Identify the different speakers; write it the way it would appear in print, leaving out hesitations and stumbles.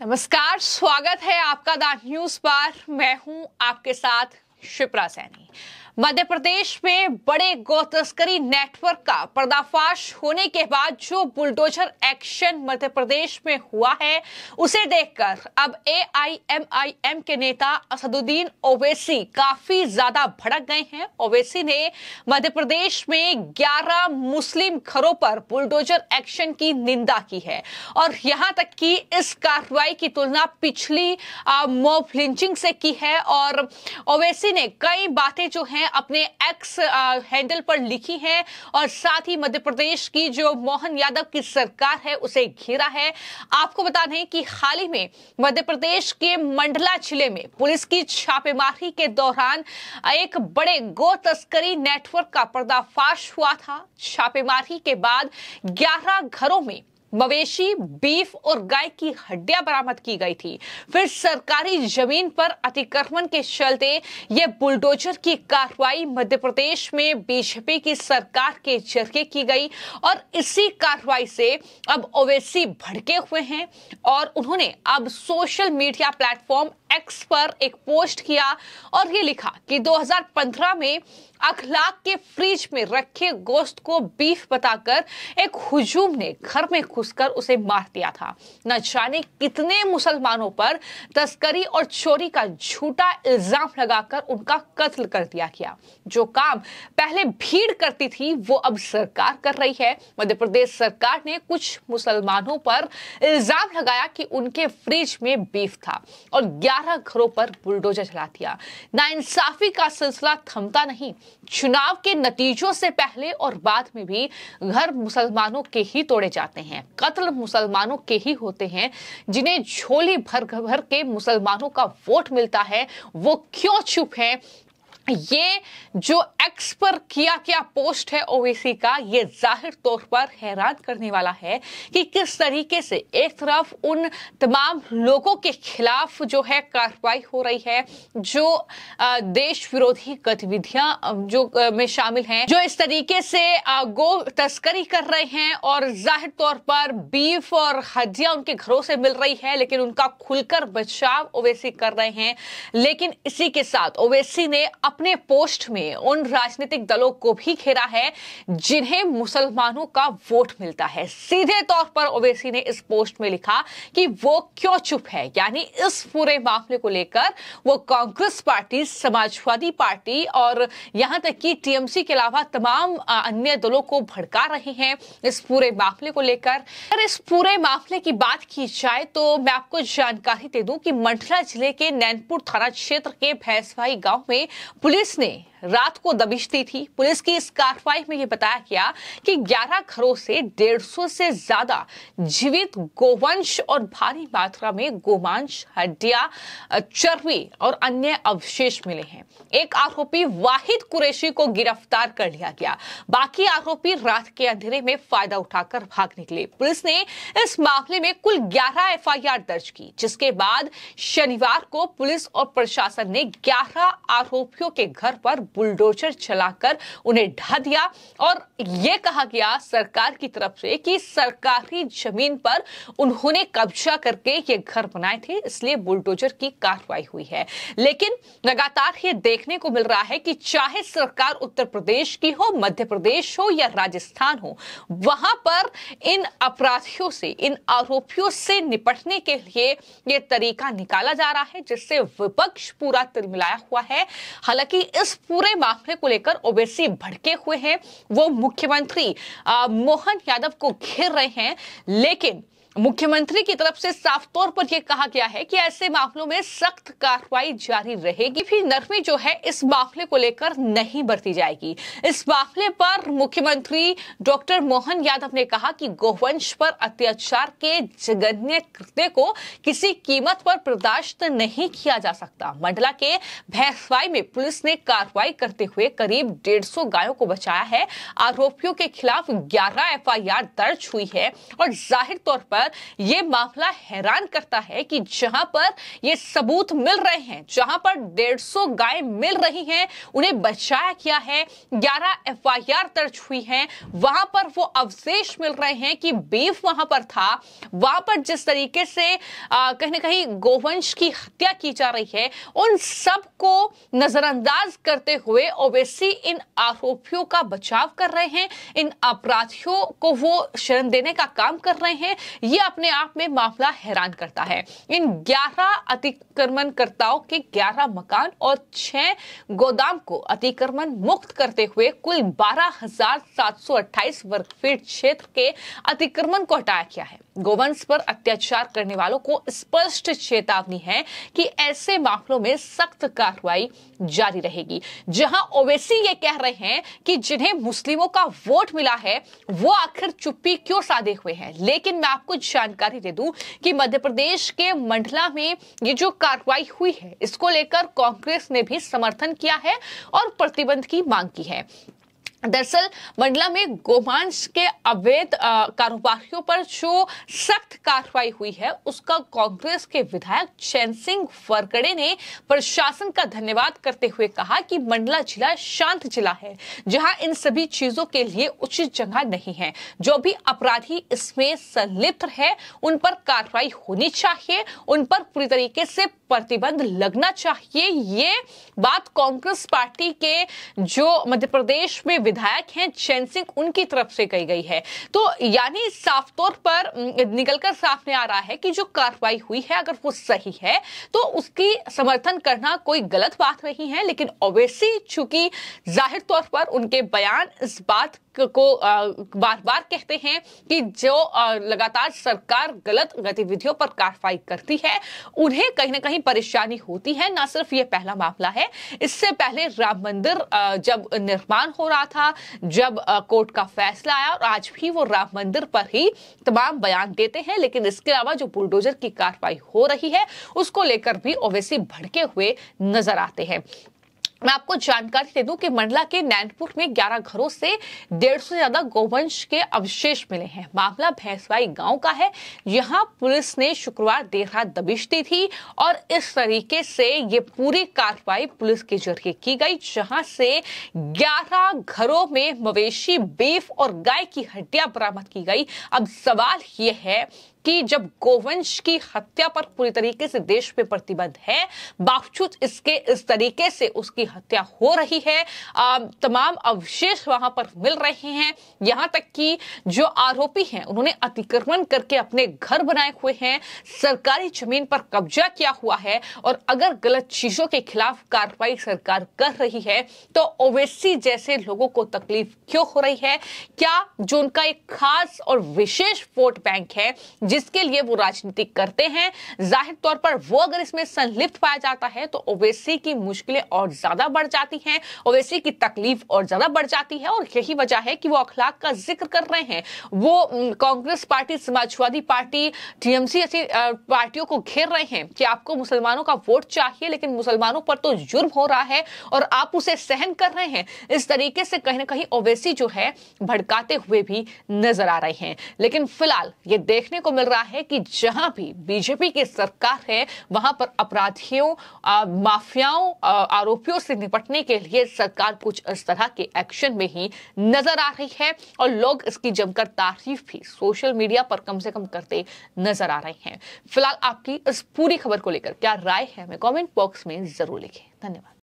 Speaker 1: नमस्कार, स्वागत है आपका द न्यूज पर। मैं हूं आपके साथ शिप्रा सैनी। मध्य प्रदेश में बड़े गौ तस्करी नेटवर्क का पर्दाफाश होने के बाद जो बुलडोजर एक्शन मध्य प्रदेश में हुआ है, उसे देखकर अब एआईएमआईएम के नेता असदुद्दीन ओवैसी काफी ज्यादा भड़क गए हैं। ओवैसी ने मध्य प्रदेश में 11 मुस्लिम घरों पर बुलडोजर एक्शन की निंदा की है और यहां तक कि इस कार्रवाई की तुलना पिछली मॉब लिंचिंग से की है। और ओवैसी ने कई बातें जो हैं अपने एक्स हैंडल पर लिखी हैं और साथ ही मध्य प्रदेश की जो मोहन यादव की सरकार है उसे घेरा है। आपको बता दें कि हाल ही में मध्य प्रदेश के मंडला जिले में पुलिस की छापेमारी के दौरान एक बड़े गो तस्करी नेटवर्क का पर्दाफाश हुआ था। छापेमारी के बाद 11 घरों में मवेशी, बीफ और गाय की हड्डियां बरामद की गई थी। फिर सरकारी जमीन पर अतिक्रमण के चलते यह बुलडोजर की कार्रवाई मध्य प्रदेश में बीजेपी की सरकार के जरिए की गई और इसी कार्रवाई से अब ओवैसी भड़के हुए हैं और उन्होंने अब सोशल मीडिया प्लेटफॉर्म एक्स पर एक पोस्ट किया और ये लिखा कि 2015 में अखलाक के फ्रिज में रखे गोश्त को बीफ बताकर एक हुजूम ने घर में घुसकर उसे मार दिया था। न जाने कितने मुसलमानों पर तस्करी और चोरी का झूठा इल्जाम लगाकर उनका कत्ल कर दिया गया। जो काम पहले भीड़ करती थी वो अब सरकार कर रही है। मध्य प्रदेश सरकार ने कुछ मुसलमानों पर इल्जाम लगाया कि उनके फ्रिज में बीफ था और 11 घरों पर बुलडोजर चला दिया। नाइंसाफी का सिलसिला थमता नहीं। चुनाव के नतीजों से पहले और बाद में भी घर मुसलमानों के ही तोड़े जाते हैं, कत्ल मुसलमानों के ही होते हैं। जिन्हें झोली भर भर के मुसलमानों का वोट मिलता है वो क्यों चुप है? ये जो एक्स पर किया क्या पोस्ट है ओवैसी का, ये जाहिर तौर पर हैरान करने वाला है कि किस तरीके से एक तरफ उन तमाम लोगों के खिलाफ जो है कार्रवाई हो रही है, जो देश विरोधी गतिविधियां जो में शामिल हैं, जो इस तरीके से गो तस्करी कर रहे हैं और जाहिर तौर पर बीफ और हड्डियां उनके घरों से मिल रही है, लेकिन उनका खुलकर बचाव ओवैसी कर रहे हैं। लेकिन इसी के साथ ओवैसी ने अपने पोस्ट में उन राजनीतिक दलों को भी घेरा है जिन्हें मुसलमानों का वोट मिलता है। सीधे तौर पर ओवैसी ने इस पोस्ट में लिखा कि वो क्यों चुप है, यानी इस पूरे मामले को लेकर वो कांग्रेस पार्टी, समाजवादी पार्टी और यहां तक कि टीएमसी के अलावा तमाम अन्य दलों को भड़का रहे हैं इस पूरे मामले को लेकर। अगर इस पूरे मामले की बात की जाए तो मैं आपको जानकारी दे दूं कि मंडला जिले के नैनपुर थाना क्षेत्र के भैंसभाई गांव में पुलिस ने रात को दबिश दी थी। पुलिस की इस कार्रवाई में यह बताया गया कि 11 घरों से 150 से ज्यादा जीवित गोवंश और भारी मात्रा में गोमांस, हड्डियां, चर्बी और अन्य अवशेष मिले हैं। एक आरोपी वाहिद कुरैशी को गिरफ्तार कर लिया गया। बाकी आरोपी रात के अंधेरे में फायदा उठाकर भाग निकले। पुलिस ने इस मामले में कुल 11 एफआईआर दर्ज की, जिसके बाद शनिवार को पुलिस और प्रशासन ने 11 आरोपियों के घर पर बुलडोजर चलाकर उन्हें ढा दिया और यह कहा गया सरकार की तरफ से कि सरकारी जमीन पर उन्होंने कब्जा करके ये घर बनाए थे, इसलिए बुलडोजर की कार्रवाई हुई है। लेकिन लगातार ये देखने को मिल रहा है कि चाहे सरकार उत्तर प्रदेश की हो, मध्य प्रदेश हो या राजस्थान हो, वहां पर इन अपराधियों से, इन आरोपियों से निपटने के लिए यह तरीका निकाला जा रहा है जिससे विपक्ष पूरा तिलमिलाया हुआ है। हालांकि इस पूरे मामले को लेकर ओवैसी भड़के हुए हैं। वो मुख्यमंत्री मोहन यादव को घेर रहे हैं, लेकिन मुख्यमंत्री की तरफ से साफ तौर पर यह कहा गया है कि ऐसे मामलों में सख्त कार्रवाई जारी रहेगी। फिर नरमी जो है इस मामले को लेकर नहीं बरती जाएगी। इस मामले पर मुख्यमंत्री डॉक्टर मोहन यादव ने कहा कि गोवंश पर अत्याचार के जघन्य कृत्य को किसी कीमत पर बर्दाश्त नहीं किया जा सकता। मंडला के भैंसभाई में पुलिस ने कार्रवाई करते हुए करीब 150 गायों को बचाया है। आरोपियों के खिलाफ 11 एफआईआर दर्ज हुई है और जाहिर तौर पर पर यह मामला हैरान करता है कि जहां पर ये सबूत मिल रहे हैं, जहां पर 150 गाय मिल रही हैं, उन्हें बचाया गया है, 11 एफआईआर दर्ज हुई है, वहां पर वो अवशेष मिल रहे हैं कि बीफ वहां पर था, वहां पर जिस तरीके से कहीं ना कहीं गोवंश की हत्या की जा रही है, उन सब को नजरअंदाज करते हुए ओवैसी इन आरोपियों का बचाव कर रहे हैं, इन अपराधियों को वो शरण देने का काम कर रहे हैं। ये अपने आप में मामला हैरान करता है। इन 11 अतिक्रमणकर्ताओं के 11 मकान और 6 गोदाम को अतिक्रमण मुक्त करते हुए कुल 12,728 वर्ग फीट क्षेत्र के अतिक्रमण को हटाया गया है। गोवंश पर अत्याचार करने वालों को स्पष्ट चेतावनी है कि ऐसे मामलों में सख्त कार्रवाई जारी रहेगी। जहां ओवैसी ये कह रहे हैं कि जिन्हें मुस्लिमों का वोट मिला है वो आखिर चुप्पी क्यों साधे हुए हैं, लेकिन मैं आपको जानकारी दे दूं कि मध्य प्रदेश के मंडला में ये जो कार्रवाई हुई है इसको लेकर कांग्रेस ने भी समर्थन किया है और प्रतिबंध की मांग की है। दरअसल मंडला में गोमांस के अवैध कारोबारियों पर जो सख्त कार्रवाई हुई है उसका कांग्रेस के विधायक चैन सिंह वरकड़े ने प्रशासन का धन्यवाद करते हुए कहा कि मंडला जिला शांत जिला है जहां इन सभी चीजों के लिए उचित जगह नहीं है। जो भी अपराधी इसमें संलिप्त है उन पर कार्रवाई होनी चाहिए, उन पर पूरी तरीके से प्रतिबंध लगना चाहिए। ये बात कांग्रेस पार्टी के जो मध्य प्रदेश में विधायक हैं चैन सिंह, उनकी तरफ से कही गई है। तो यानी साफ तौर पर निकलकर सामने आ रहा है कि जो कार्रवाई हुई है अगर वो सही है तो उसकी समर्थन करना कोई गलत बात नहीं है। लेकिन ओवैसी चूंकि जाहिर तौर पर उनके बयान इस बात को बार बार कहते हैं कि जो लगातार सरकार गलत गतिविधियों पर कार्रवाई करती है उन्हें कहीं ना कहीं परेशानी होती है। ना सिर्फ ये पहला मामला है, इससे पहले राम मंदिर जब निर्माण हो रहा था, जब कोर्ट का फैसला आया और आज भी वो राम मंदिर पर ही तमाम बयान देते हैं। लेकिन इसके अलावा जो बुलडोजर की कार्रवाई हो रही है उसको लेकर भी ओवैसी भड़के हुए नजर आते हैं। मैं आपको जानकारी दे दूं कि मंडला के नैनपुर में 11 घरों से 150 से ज्यादा गोवंश के अवशेष मिले हैं। मामला भैंसवाई गांव का है। यहां पुलिस ने शुक्रवार देर रात दबिश दी थी और इस तरीके से ये पूरी कार्रवाई पुलिस के जरिए की गई, जहां से 11 घरों में मवेशी, बीफ और गाय की हड्डियां बरामद की गई। अब सवाल ये है कि जब गोवंश की हत्या पर पूरी तरीके से देश में प्रतिबंध है, बावजूद इसके इस तरीके से उसकी हत्या हो रही है, तमाम अवशेष वहां पर मिल रहे हैं, यहां तक कि जो आरोपी हैं उन्होंने अतिक्रमण करके अपने घर बनाए हुए हैं, सरकारी जमीन पर कब्जा किया हुआ है और अगर गलत चीजों के खिलाफ कार्रवाई सरकार कर रही है तो ओवैसी जैसे लोगों को तकलीफ क्यों हो रही है? क्या जो उनका एक खास और विशेष वोट बैंक है जिसके लिए वो राजनीति करते हैं, जाहिर तौर पर वो अगर इसमें संलिप्त पाया जाता है तो ओवैसी की मुश्किलें और ज्यादा बढ़ जाती हैं, ओवैसी की तकलीफ और ज्यादा बढ़ जाती है। और यही वजह है कि वो अखलाक का जिक्र कर रहे हैं। वो Congress party, Samajwadi party, TMC ऐसी पार्टियों को घेर रहे हैं कि आपको मुसलमानों का वोट चाहिए लेकिन मुसलमानों पर तो जुर्म हो रहा है और आप उसे सहन कर रहे हैं। इस तरीके से कहीं ना कहीं ओवैसी जो है भड़काते हुए भी नजर आ रहे हैं। लेकिन फिलहाल ये देखने को मिल रहा है कि जहां भी बीजेपी की सरकार है वहां पर अपराधियों, माफियाओं, आरोपियों से निपटने के लिए सरकार कुछ इस तरह के एक्शन में ही नजर आ रही है और लोग इसकी जमकर तारीफ भी सोशल मीडिया पर कम से कम करते नजर आ रहे हैं। फिलहाल आपकी इस पूरी खबर को लेकर क्या राय है हमें कमेंट बॉक्स में जरूर लिखें। धन्यवाद।